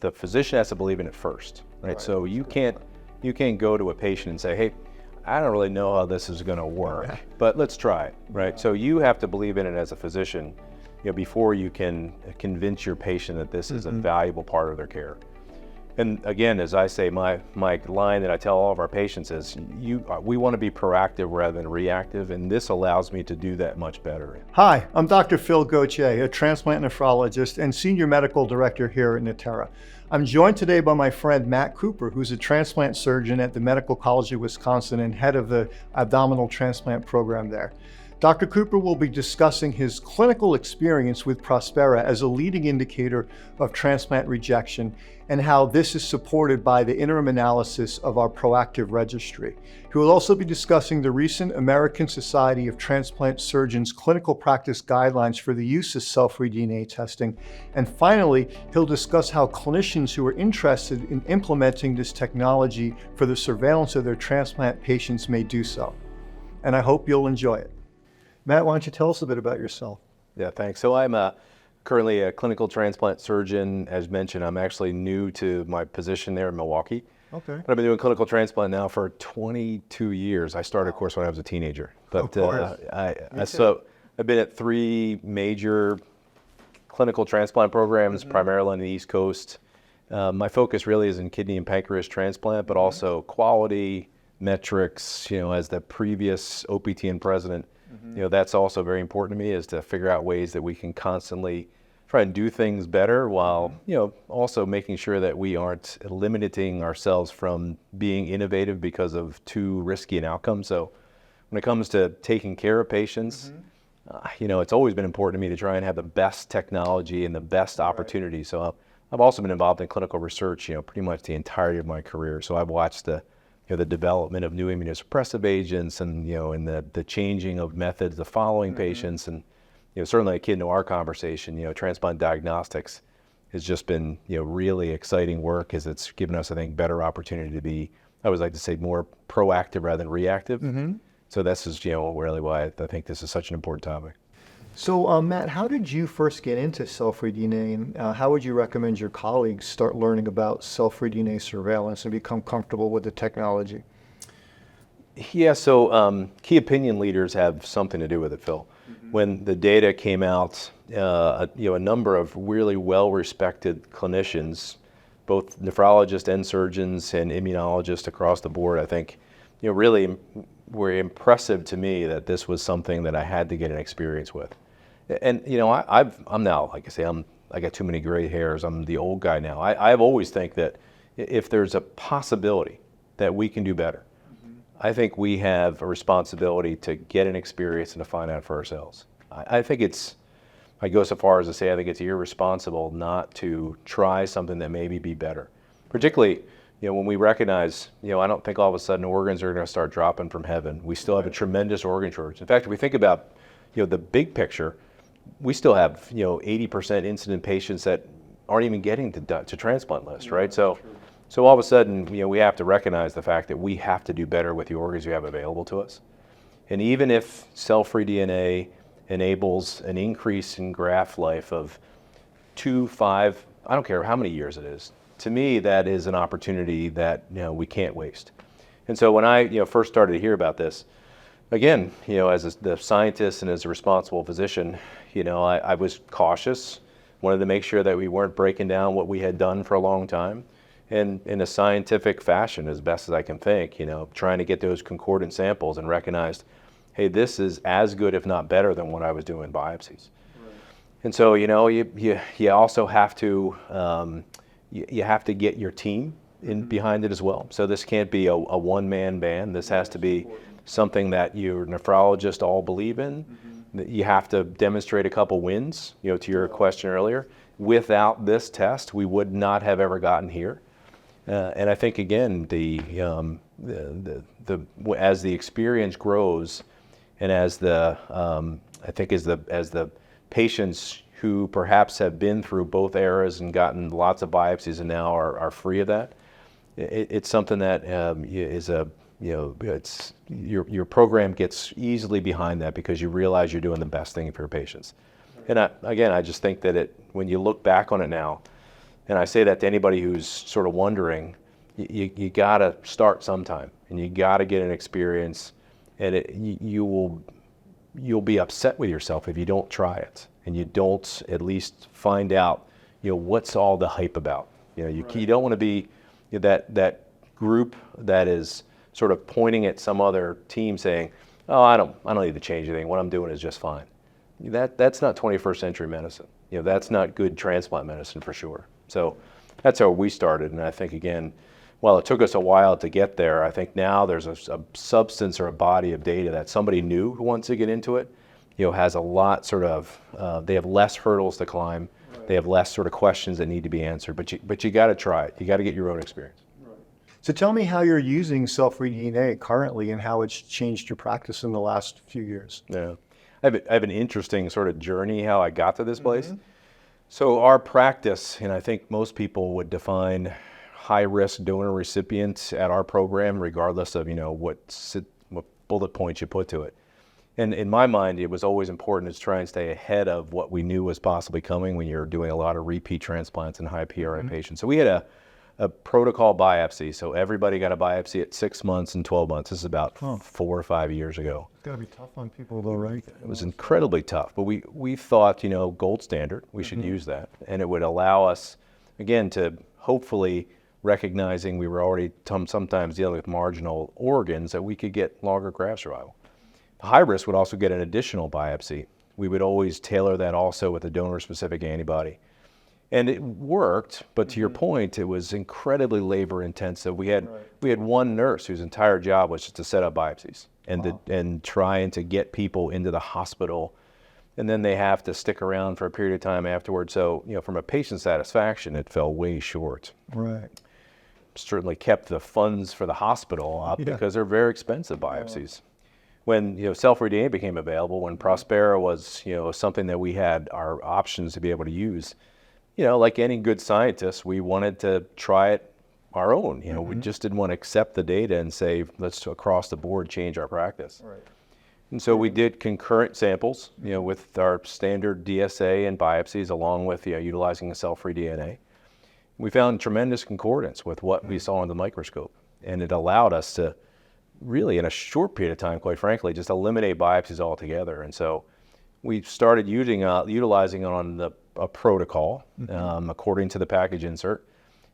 the physician has to believe in it first, right? So you can't go to a patient and say, hey, I don't really know how this is going to work, but let's try it, right? So you have to believe in it as a physician, before you can convince your patient that this is a valuable part of their care. And again, as I say, my line that I tell all of our patients is, we want to be proactive rather than reactive, and this allows me to do that much better. Hi, I'm Dr. Phil Gauthier, a transplant nephrologist and Senior Medical Director here at Natera. I'm joined today by my friend Matt Cooper, who's a transplant surgeon at the Medical College of Wisconsin and head of the abdominal transplant program there. Dr. Cooper will be discussing his clinical experience with Prospera as a leading indicator of transplant rejection and how this is supported by the interim analysis of our ProActive registry. He will also be discussing the recent American Society of Transplant Surgeons clinical practice guidelines for the use of cell-free DNA testing. And finally, he'll discuss how clinicians who are interested in implementing this technology for the surveillance of their transplant patients may do so. And I hope you'll enjoy it. Matt, why don't you tell us a bit about yourself? Yeah, thanks. So I'm currently a clinical transplant surgeon. As mentioned, I'm actually new to my position there in Milwaukee. Okay. But I've been doing clinical transplant now for 22 years. I started, of course, when I was a teenager. But so I've been at 3 major clinical transplant programs, primarily on the East Coast. My focus really is in kidney and pancreas transplant, but also quality metrics. As the previous OPTN president, that's also very important to me, is to figure out ways that we can constantly try and do things better while, also making sure that we aren't limiting ourselves from being innovative because of too risky an outcome. So when it comes to taking care of patients, it's always been important to me to try and have the best technology and the best opportunity. So I've also been involved in clinical research, pretty much the entirety of my career. So I've watched the development of new immunosuppressive agents and, and the changing of methods of following patients. And, certainly akin to our conversation, transplant diagnostics has just been, really exciting work, as it's given us, I think, better opportunity to be, I always like to say, more proactive rather than reactive. So this is, really why I think this is such an important topic. So Matt, how did you first get into cell-free DNA, and how would you recommend your colleagues start learning about cell-free DNA surveillance and become comfortable with the technology? Yeah, so key opinion leaders have something to do with it, Phil. When the data came out, a number of really well-respected clinicians, both nephrologists and surgeons and immunologists across the board, I think, really were impressive to me that this was something that I had to get an experience with. And I'm now, like I say, I got too many gray hairs. I'm the old guy now. I've always think that if there's a possibility that we can do better, I think we have a responsibility to get an experience and to find out for ourselves. I go so far as to say I think it's irresponsible not to try something that maybe be better. Particularly, when we recognize, I don't think all of a sudden organs are going to start dropping from heaven. We still have a tremendous organ shortage. In fact, if we think about, the big picture, we still have, 80% incident patients that aren't even getting to transplant list, right? So all of a sudden, we have to recognize the fact that we have to do better with the organs we have available to us. And even if cell-free DNA enables an increase in graft life of 2, 5, I don't care how many years it is, to me, that is an opportunity that we can't waste. And so when I first started to hear about this, again, as the scientist and as a responsible physician, I was cautious, wanted to make sure that we weren't breaking down what we had done for a long time, and in a scientific fashion, as best as I can think, trying to get those concordant samples and recognized, hey, this is as good, if not better, than what I was doing biopsies. Right. And so, you also have to you have to get your team in behind it as well. So this can't be a one-man band. This has to be something that your nephrologists all believe in. You have to demonstrate a couple wins, to your question earlier. Without this test, we would not have ever gotten here. And I think, again, as the experience grows, and as the patients who perhaps have been through both eras and gotten lots of biopsies and now are free of that, it's something that is it's your program gets easily behind that because you realize you're doing the best thing for your patients. And I just think that when you look back on it now, And I say that to anybody who's sort of wondering, you got to start sometime, and you got to get an experience, and you'll be upset with yourself if you don't try it, and you don't at least find out, what's all the hype about. You don't want to be that group that is sort of pointing at some other team saying, "Oh, I don't need to change anything. What I'm doing is just fine." That's not 21st century medicine. That's not good transplant medicine for sure. So that's how we started, and I think again, while it took us a while to get there, I think now there's a substance or a body of data that somebody new who wants to get into it, has a lot they have less hurdles to climb. Right. They have less sort of questions that need to be answered, but you got to try it. You got to get your own experience. Right. So tell me how you're using cell-free DNA currently and how it's changed your practice in the last few years. Yeah, I have an interesting sort of journey how I got to this place. Mm-hmm. So our practice, and I think most people would define high-risk donor recipients at our program, regardless of what bullet points you put to it. And in my mind, it was always important to try and stay ahead of what we knew was possibly coming when you're doing a lot of repeat transplants and high PRI mm-hmm. patients. So we had a protocol biopsy. So everybody got a biopsy at 6 months and 12 months. This is about 4 or 5 years ago. It's got to be tough on people though, right? It was incredibly tough, but we thought, gold standard, we should mm-hmm. use that. And it would allow us, again, to hopefully recognizing we were already sometimes dealing with marginal organs, that we could get longer graft survival. High risk would also get an additional biopsy. We would always tailor that also with a donor-specific antibody. And it worked, but to your point, it was incredibly labor intensive. We had one nurse whose entire job was just to set up biopsies and trying to get people into the hospital, and then they have to stick around for a period of time afterwards. So, from a patient satisfaction, it fell way short. Right. Certainly kept the funds for the hospital up because they're very expensive biopsies. When cell-free DNA became available, when Prospera was something that we had our options to be able to use, like any good scientist, we wanted to try it our own. Mm-hmm. We just didn't want to accept the data and say, let's across the board change our practice. Right. And so we did concurrent samples, with our standard DSA and biopsies, along with utilizing the cell-free DNA. We found tremendous concordance with what we saw in the microscope, and it allowed us to really, in a short period of time, quite frankly, just eliminate biopsies altogether. And so we started utilizing it on a protocol according to the package insert.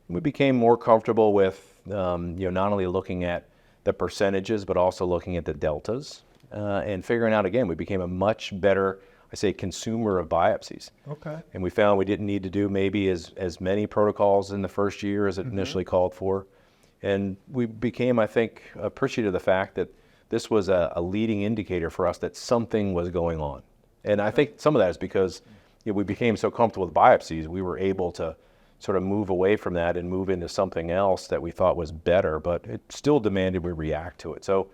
We became more comfortable with not only looking at the percentages, but also looking at the deltas and figuring out, again, we became a much better, consumer of biopsies. Okay. And we found we didn't need to do maybe as many protocols in the first year as it initially called for. And we became, I think, appreciative of the fact that this was a leading indicator for us that something was going on. And I think some of that is because we became so comfortable with biopsies, we were able to sort of move away from that and move into something else that we thought was better, but it still demanded we react to it. So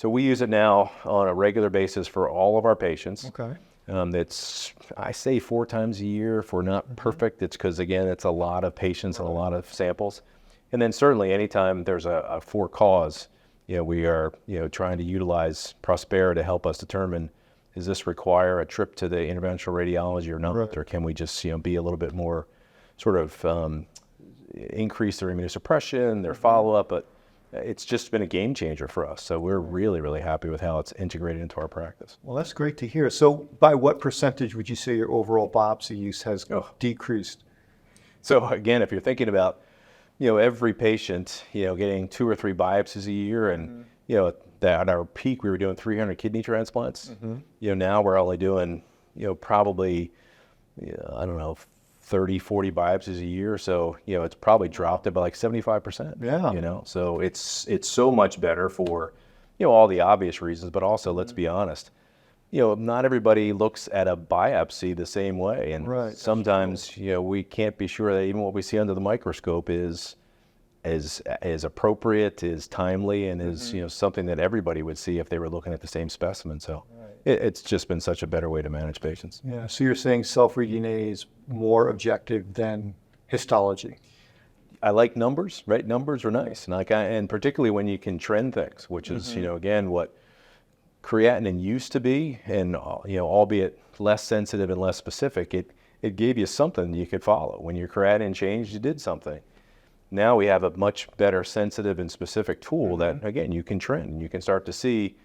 we use it now on a regular basis for all of our patients. Okay. It's, I say 4 times a year. If we're not perfect, it's because, again, it's a lot of patients and a lot of samples. And then certainly anytime there's a for cause, we are trying to utilize Prospera to help us determine, does this require a trip to the interventional radiology or not? Right. Or can we just be a little bit more sort of increase their immunosuppression, their follow-up? But it's just been a game changer for us. So we're really, really happy with how it's integrated into our practice. Well, that's great to hear. So by what percentage would you say your overall biopsy use has decreased? So again, if you're thinking about every patient, getting 2 or 3 biopsies a year, and that at our peak we were doing 300 kidney transplants. Now we're only doing probably 30, 40 biopsies a year. So it's probably dropped it by like 75%. Yeah. So it's so much better for all the obvious reasons, but also let's be honest. Not everybody looks at a biopsy the same way, and sometimes we can't be sure that even what we see under the microscope is appropriate, is timely, and is something that everybody would see if they were looking at the same specimen. So it's just been such a better way to manage patients. Yeah. So you're saying cell-free DNA is more objective than histology? I like numbers, right? Numbers are nice, and particularly when you can trend things, which is again what creatinine used to be, and albeit less sensitive and less specific, it it gave you something you could follow. When your creatinine changed, you did something. Now we have a much better sensitive and specific tool that, again, you can trend. And you can start to see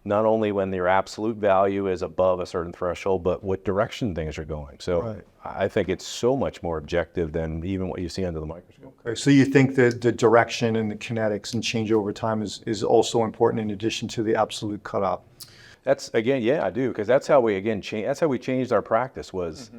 not only when your absolute value is above a certain threshold, but what direction things are going. So I think it's so much more objective than even what you see under the microscope. Okay, so you think that the direction and the kinetics and change over time is also important in addition to the absolute cutoff? That's, again, yeah, I do, because that's how we, again, that's how we changed our practice was,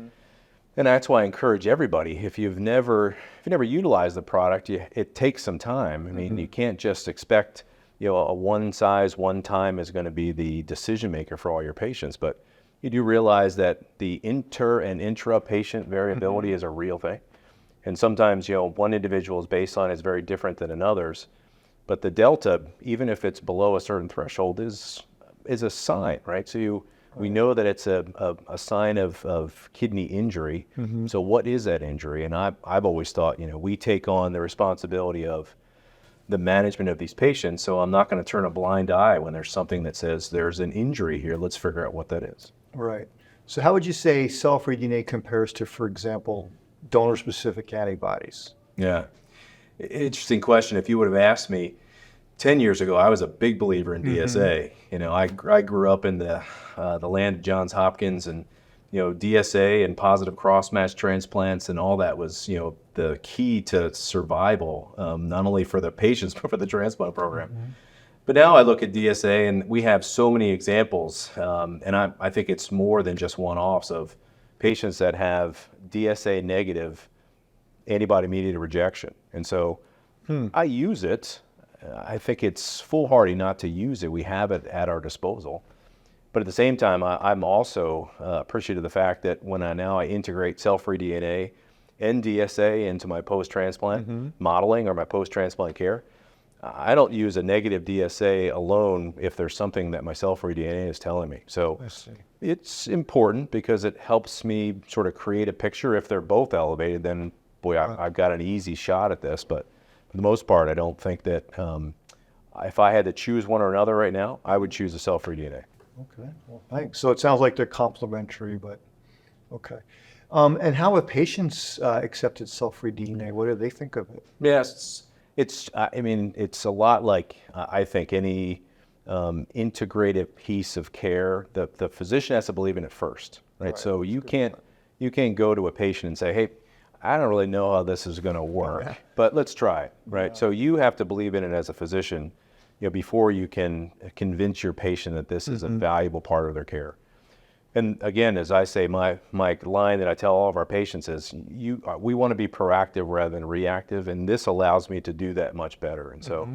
and that's why I encourage everybody, if you've never utilized the product, it takes some time. I mean, you can't just expect, a one size, one time is going to be the decision maker for all your patients, but you do realize that the inter and intra patient variability is a real thing. And sometimes, one individual's baseline is very different than another's, but the delta, even if it's below a certain threshold, is a sign, right? So we know that it's a sign of kidney injury. So what is that injury? And I've always thought, we take on the responsibility of the management of these patients, so I'm not going to turn a blind eye when there's something that says there's an injury here. Let's figure out what that is. Right. So how would you say cell-free DNA compares to, for example, donor-specific antibodies? Yeah. Interesting question. If you would have asked me 10 years ago, I was a big believer in DSA. I grew up in the land of Johns Hopkins, and DSA and positive cross-match transplants and all that was the key to survival, not only for the patients but for the transplant program. But now I look at DSA, and we have so many examples, and I think it's more than just one-offs of patients that have DSA negative antibody-mediated rejection. And so I use it. I think it's foolhardy not to use it. We have it at our disposal. But at the same time, I'm also appreciative of the fact that when I integrate cell-free DNA and DSA into my post-transplant modeling or my post-transplant care, I don't use a negative DSA alone if there's something that my cell-free DNA is telling me. So it's important because it helps me sort of create a picture. If they're both elevated, then boy, I've got an easy shot at this. But for the most part, I don't think that if I had to choose one or another right now, I would choose the cell-free DNA. Okay, well, thanks. So it sounds like they're complementary, but okay. And how have patients accepted cell-free DNA? What do they think of it? Yes, it's a lot like I think any integrated piece of care. The physician has to believe in it first, right? So you can't go to a patient and say, hey, I don't really know how this is going to work, but let's try it, right? So you have to believe in it as a physician, before you can convince your patient that this is a valuable part of their care. And again, as I say, my line that I tell all of our patients is, we want to be proactive rather than reactive, and this allows me to do that much better. And so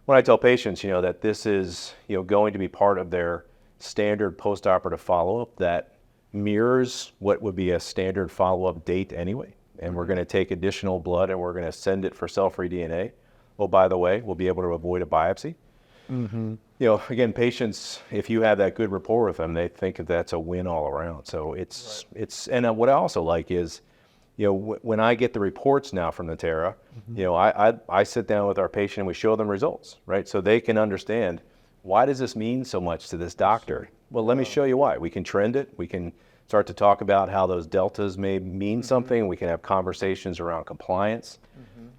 when I tell patients, that this is, going to be part of their standard postoperative follow-up that mirrors what would be a standard follow-up date anyway, and we're going to take additional blood and we're going to send it for cell-free DNA. Oh, by the way, we'll be able to avoid a biopsy. Again, patients, if you have that good rapport with them, they think that that's a win all around. So it's and what I also like is, when I get the reports now from Natera, I sit down with our patient and we show them results, right? So they can understand, why does this mean so much to this doctor? Well, let me show you why. We can trend it. We can start to talk about how those deltas may mean something. We can have conversations around compliance.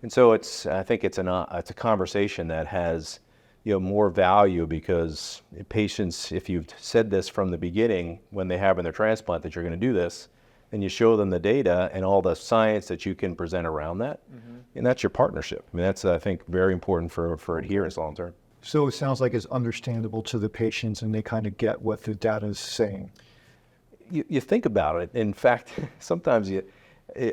And so I think it's a conversation that has more value, because patients, if you've said this from the beginning when they have in their transplant that you're going to do this, and you show them the data and all the science that you can present around that, and that's your partnership. I mean, that's, I think, very important for adherence long term. So it sounds like it's understandable to the patients and they kind of get what the data is saying. You think about it. In fact, sometimes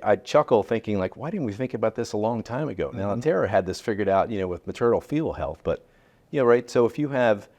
I chuckle thinking, like, why didn't we think about this a long time ago? Now, Natera had this figured out, with maternal fetal health, but right. So if you have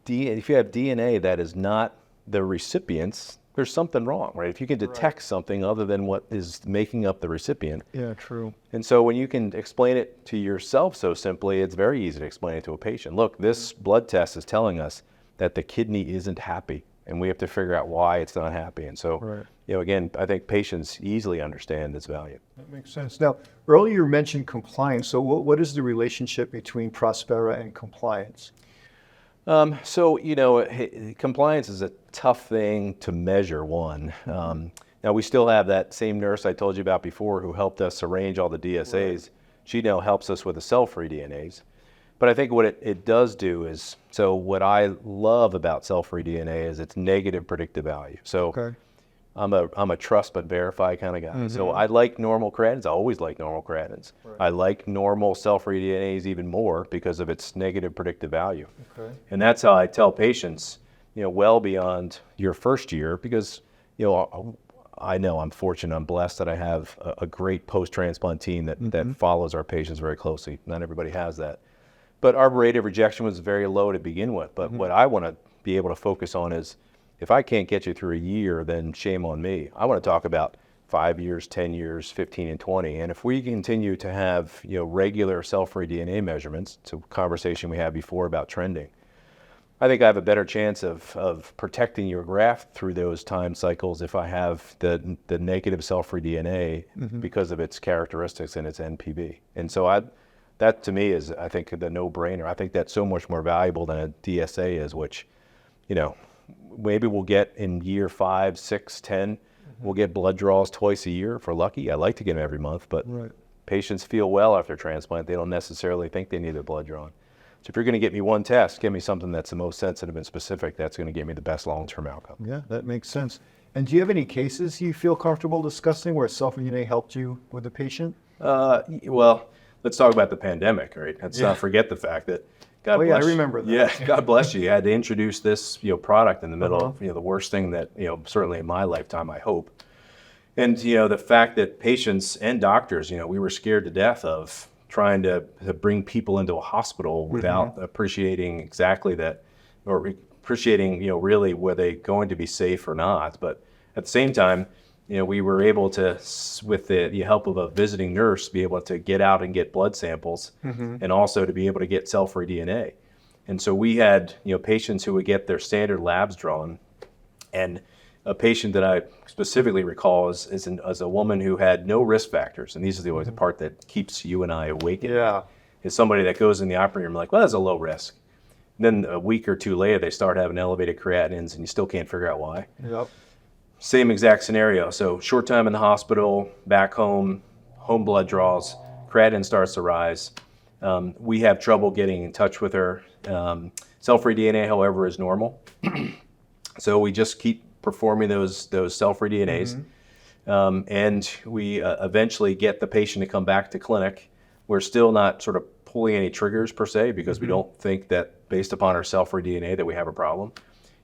DNA that is not the recipient's, there's something wrong, right? If you can detect something other than what is making up the recipient. Yeah, true. And so when you can explain it to yourself so simply, it's very easy to explain it to a patient. Look, this blood test is telling us that the kidney isn't happy, and we have to figure out why it's not happy. And so, again, I think patients easily understand its value. That makes sense. Now, earlier you mentioned compliance. So what is the relationship between Prospera and compliance? So, compliance is a tough thing to measure, one. Now, we still have that same nurse I told you about before who helped us arrange all the DSAs. Right. She now helps us with the cell-free DNAs. But I think what it does do is, so what I love about cell-free DNA is its negative predictive value. So Okay. I'm a trust but verify kind of guy. Mm-hmm. So I like normal creatinines. I always like normal creatinines. Right. I like normal cell-free DNAs even more because of its negative predictive value. Okay. And that's how I tell patients, well beyond your first year, because, I know I'm fortunate, I'm blessed that I have a great post-transplant team that follows our patients very closely. Not everybody has that. But our rate of rejection was very low to begin with. But what I want to be able to focus on is, if I can't get you through a year, then shame on me. I want to talk about 5 years, 10 years, 15 and 20. And if we continue to have regular cell-free DNA measurements, it's a conversation we had before about trending, I think I have a better chance of protecting your graft through those time cycles if I have the negative cell-free DNA because of its characteristics and its NPV. And so that to me is, I think, the no-brainer. I think that's so much more valuable than a DSA is, which, maybe we'll get in year 5, 6, 10. We'll get blood draws twice a year if we're lucky. I like to get them every month, but patients feel well after transplant. They don't necessarily think they need their blood drawn. So if you're going to get me one test, give me something that's the most sensitive and specific. That's going to give me the best long-term outcome. Yeah, that makes sense. And do you have any cases you feel comfortable discussing where cell-free DNA helped you with a patient? Well, let's talk about the pandemic, right? Let's not forget the fact that God bless I remember that. Yeah, God bless you. You had to introduce this, product in the middle of, the worst thing that, certainly in my lifetime, I hope. And, the fact that patients and doctors, we were scared to death of trying to bring people into a hospital without appreciating exactly that, or appreciating, really were they going to be safe or not. But at the same time, we were able to, with the help of a visiting nurse, be able to get out and get blood samples and also to be able to get cell-free DNA. And so we had, patients who would get their standard labs drawn. And a patient that I specifically recall is a woman who had no risk factors. And these are always the part that keeps you and I awake. Yeah. Is somebody that goes in the operating room like, well, that's a low risk. And then a week or two later, they start having elevated creatinines and you still can't figure out why. Yep. Same exact scenario. So short time in the hospital, back home blood draws, creatinine starts to rise. We have trouble getting in touch with her. Cell-free DNA, however, is normal. So we just keep performing those cell-free DNAs. And we eventually get the patient to come back to clinic. We're still not sort of pulling any triggers per se because we don't think that based upon our cell-free DNA that we have a problem.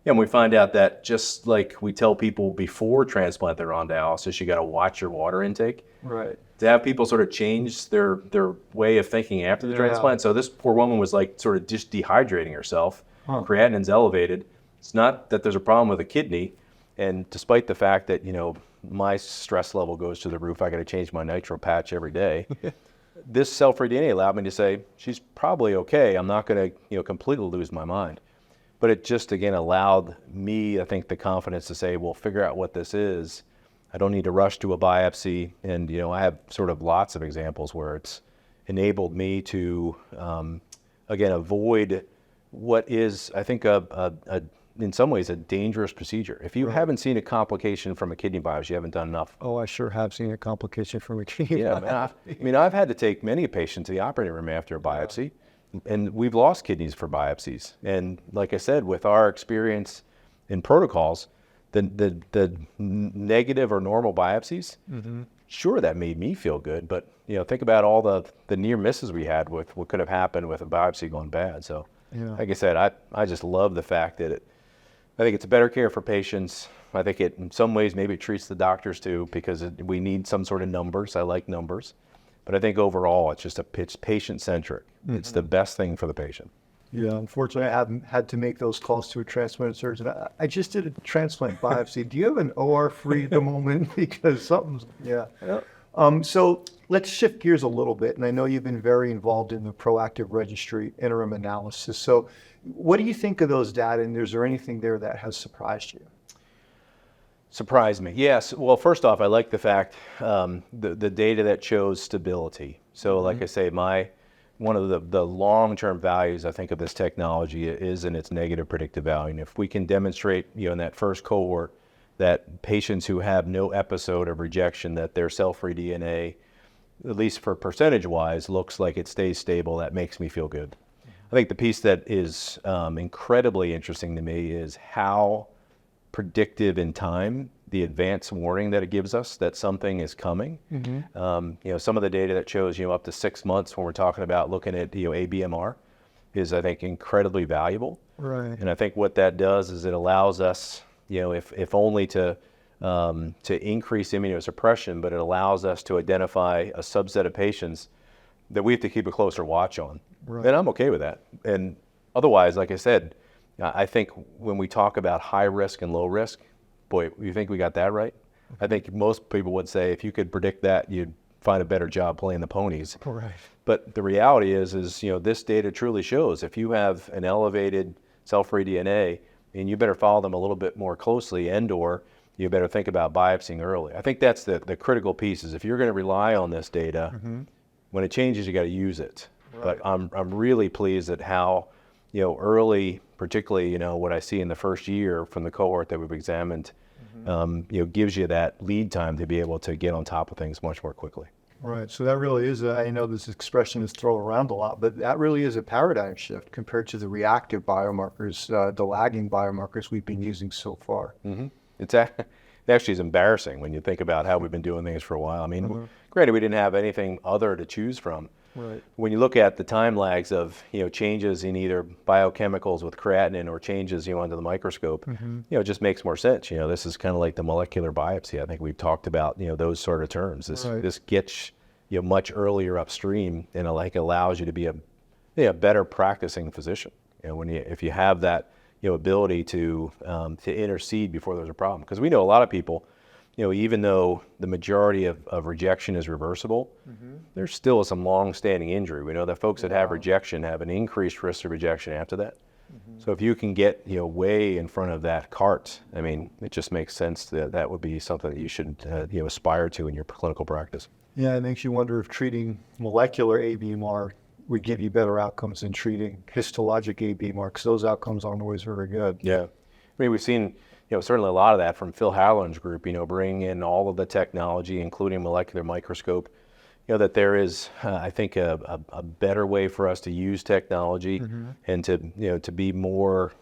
And we find out that just like we tell people before transplant they're on dialysis, you got to watch your water intake. Right. To have people sort of change their way of thinking after the transplant. So this poor woman was like sort of just dehydrating herself. Creatinine's elevated. It's not that there's a problem with the kidney. And despite the fact that, my stress level goes to the roof, I got to change my nitro patch every day. This cell-free DNA allowed me to say, she's probably okay. I'm not going to, completely lose my mind. But it just, again, allowed me, I think, the confidence to say, well, figure out what this is. I don't need to rush to a biopsy. And, I have sort of lots of examples where it's enabled me to, again, avoid what is, I think, in some ways, a dangerous procedure. If you haven't seen a complication from a kidney biopsy, you haven't done enough. Oh, I sure have seen a complication from a kidney biopsy. Man, I've had to take many patients to the operating room after a biopsy. And we've lost kidneys for biopsies. And like I said, with our experience in protocols, the negative or normal biopsies, sure, that made me feel good. But think about all the near misses we had with what could have happened with a biopsy going bad. So, like I said, I just love the fact that I think it's a better care for patients. I think it, in some ways, maybe it treats the doctors too because we need some sort of numbers. I like numbers. But I think overall, it's patient-centric. It's the best thing for the patient. Yeah, unfortunately, I haven't had to make those calls to a transplant surgeon. I just did a transplant biopsy. Do you have an OR free at the moment? Because something's, so let's shift gears a little bit. And I know you've been very involved in the ProActive Registry interim analysis. So what do you think of those data? And is there anything there that has surprised you? Surprised me. Yes. Well, first off, I like the fact the data that shows stability. So like I say, one of the long-term values I think of this technology is in its negative predictive value. And if we can demonstrate, in that first cohort, that patients who have no episode of rejection, that their cell-free DNA, at least for percentage-wise, looks like it stays stable. That makes me feel good. I think the piece that is incredibly interesting to me is how predictive in time the advance warning that it gives us that something is coming. Some of the data that shows up to 6 months when we're talking about looking at ABMR is, I think, incredibly valuable. Right. And I think what that does is it allows us, if only to increase immunosuppression, but it allows us to identify a subset of patients that we have to keep a closer watch on. Right. And I'm okay with that. And otherwise, like I said, I think when we talk about high risk and low risk, boy, you think we got that right? I think most people would say if you could predict that, you'd find a better job playing the ponies. Right. But the reality is this data truly shows if you have an elevated cell-free DNA, and you better follow them a little bit more closely, and/or you better think about biopsying early. I think that's the critical piece. Is if you're going to rely on this data, when it changes, you got to use it. Right. But I'm really pleased at how early, particularly what I see in the first year from the cohort that we've examined, gives you that lead time to be able to get on top of things much more quickly. Right. So that really is, I know this expression is thrown around a lot, but that really is a paradigm shift compared to the reactive biomarkers, the lagging biomarkers we've been using so far. It actually is embarrassing when you think about how we've been doing things for a while. I mean, granted, we didn't have anything other to choose from. Right. When you look at the time lags of changes in either biochemicals with creatinine or changes under the microscope, it just makes more sense. This is kind of like the molecular biopsy. I think we've talked about those sort of terms. This gets much earlier upstream, and it allows you to be a better practicing physician. If you have that ability to intercede before there's a problem, because we know a lot of people. Even though the majority of rejection is reversible, there's still some long-standing injury. We know that folks that have rejection have an increased risk of rejection after that. So if you can get way in front of that cart, I mean, it just makes sense that would be something that you should aspire to in your clinical practice. Yeah, it makes you wonder if treating molecular ABMR would give you better outcomes than treating histologic ABMR, because those outcomes aren't always very good. Yeah, I mean, we've seen certainly a lot of that from Phil Halloran's group, bringing in all of the technology, including molecular microscope, that there is, I think, a better way for us to use technology and to be more,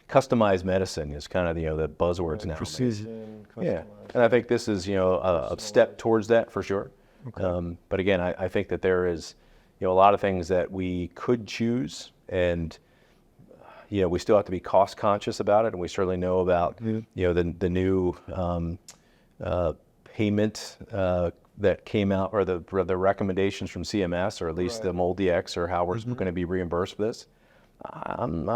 customized medicine is kind of, the buzzwords now. Precision. Yeah, and I think this is, a step towards that for sure. Okay. But again, I think that there is, a lot of things that we could choose, and we still have to be cost conscious about it, and we certainly know about the new payment that came out, or the recommendations from CMS, or at least the MolDX, or how we're going to be reimbursed for this. I'm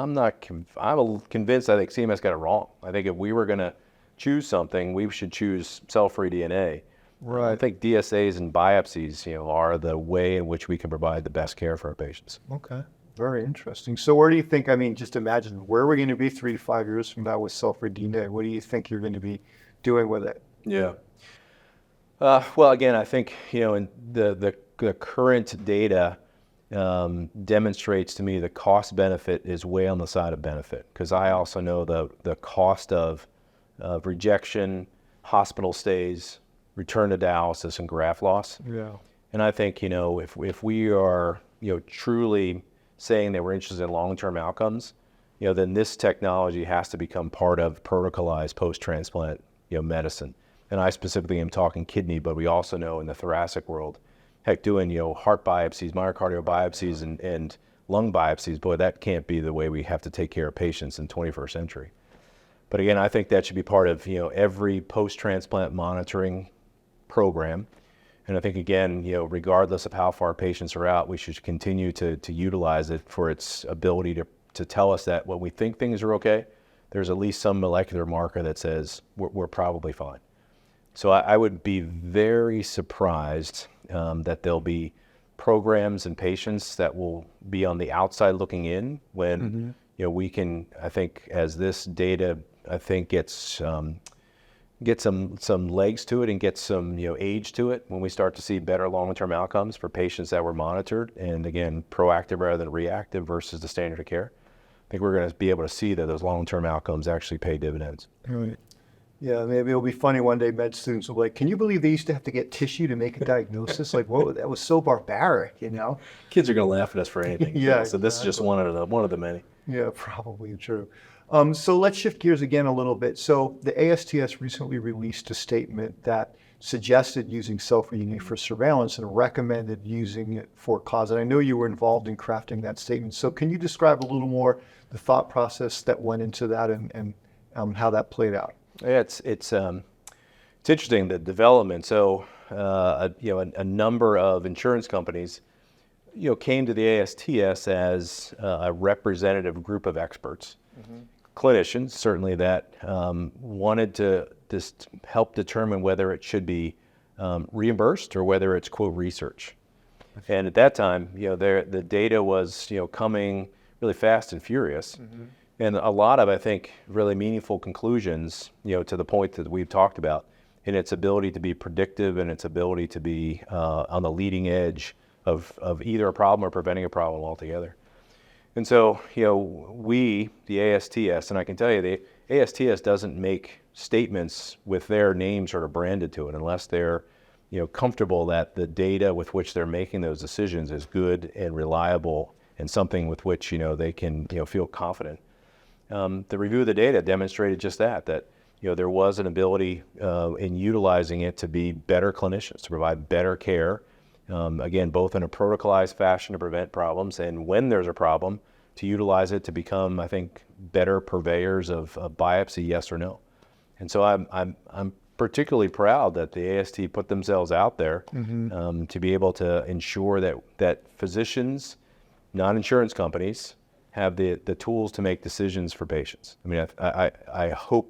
convinced. I think CMS got it wrong. I think if we were going to choose something, we should choose cell-free DNA. Right. I think DSAs and biopsies, are the way in which we can provide the best care for our patients. Okay. Very interesting. So where do you think, just imagine, where are we going to be 3 to 5 years from now with cell-free DNA? What do you think you're going to be doing with it? Yeah. Well, again, I think, in the current data demonstrates to me the cost benefit is way on the side of benefit, because I also know the cost of rejection, hospital stays, return to dialysis, and graft loss. Yeah. And I think, if we are, truly saying that we're interested in long-term outcomes, then this technology has to become part of protocolized post-transplant, medicine. And I specifically am talking kidney, but we also know in the thoracic world, heck, doing, heart biopsies, myocardial biopsies, and lung biopsies, boy, that can't be the way we have to take care of patients in the 21st century. But again, I think that should be part of, every post-transplant monitoring program. And I think, again, regardless of how far patients are out, we should continue to utilize it for its ability to tell us that when we think things are okay, there's at least some molecular marker that says we're probably fine. So I would be very surprised that there'll be programs and patients that will be on the outside looking in when we can, I think, as this data, I think, get some legs to it and get some age to it, when we start to see better long-term outcomes for patients that were monitored, and again, proactive rather than reactive versus the standard of care, I think we're going to be able to see that those long-term outcomes actually pay dividends. Right. Yeah, maybe it'll be funny one day. Med students will be like, "Can you believe they used to have to get tissue to make a diagnosis? Like, whoa, that was so barbaric, you know?" Kids are going to laugh at us for anything. Yeah, So this is just exactly. one of the many. Yeah, probably true. So let's shift gears again a little bit. So the ASTS recently released a statement that suggested using cell-free DNA for surveillance and recommended using it for cause. And I know you were involved in crafting that statement. So can you describe a little more the thought process that went into that and how that played out? Yeah, it's interesting, the development. So a number of insurance companies came to the ASTS as a representative group of experts, clinicians certainly, that wanted to just help determine whether it should be reimbursed or whether it's quote research. And at that time, the data was coming really fast and furious. And a lot of, I think, really meaningful conclusions, to the point that we've talked about, in its ability to be predictive and its ability to be on the leading edge of either a problem or preventing a problem altogether. And so, we, the ASTS, and I can tell you, the ASTS doesn't make statements with their name sort of branded to it unless they're, comfortable that the data with which they're making those decisions is good and reliable and something with which, they can, feel confident. The review of the data demonstrated just that there was an ability in utilizing it to be better clinicians, to provide better care, again, both in a protocolized fashion to prevent problems, and when there's a problem, to utilize it to become, I think, better purveyors of biopsy, yes or no. And so I'm particularly proud that the AST put themselves out there to be able to ensure that physicians, non-insurance companies, have the tools to make decisions for patients. I mean, I hope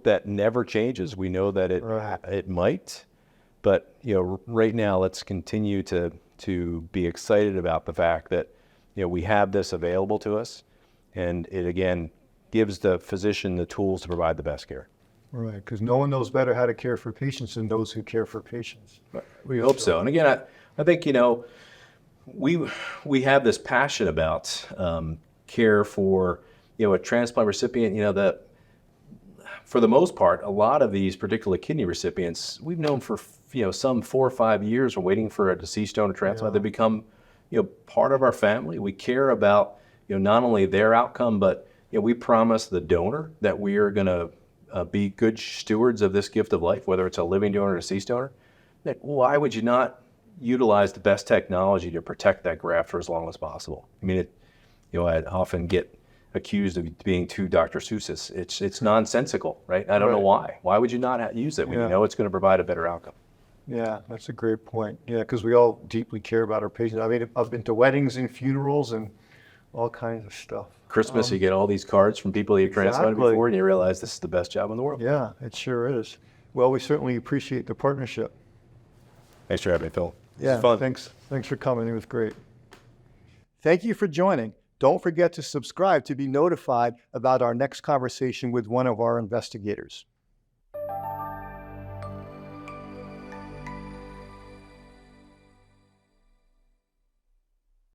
that never changes. We know that it might, but right now let's continue to be excited about the fact that we have this available to us, and it again gives the physician the tools to provide the best care. Right, because no one knows better how to care for patients than those who care for patients. We hope so. And again, I think we have this passion about care for a transplant recipient. That for the most part, a lot of these particular kidney recipients we've known for some 4 or 5 years. We're waiting for a deceased donor transplant. They become part of our family. We care about not only their outcome, but we promise the donor that we are going to be good stewards of this gift of life, whether it's a living donor or deceased donor. Why would you not utilize the best technology to protect that graft for as long as possible? I mean, I often get accused of being too Dr. Seuss. It's nonsensical, right? I don't know why. Why would you not use it when you know it's going to provide a better outcome? Yeah, that's a great point. Yeah, because we all deeply care about our patients. I mean, I've been to weddings and funerals and all kinds of stuff. Christmas, you get all these cards from people you've transplanted before, and you realize this is the best job in the world. Yeah, it sure is. Well, we certainly appreciate the partnership. Thanks for having me, Phil. Yeah, fun. Thanks for coming. It was great. Thank you for joining. Don't forget to subscribe to be notified about our next conversation with one of our investigators.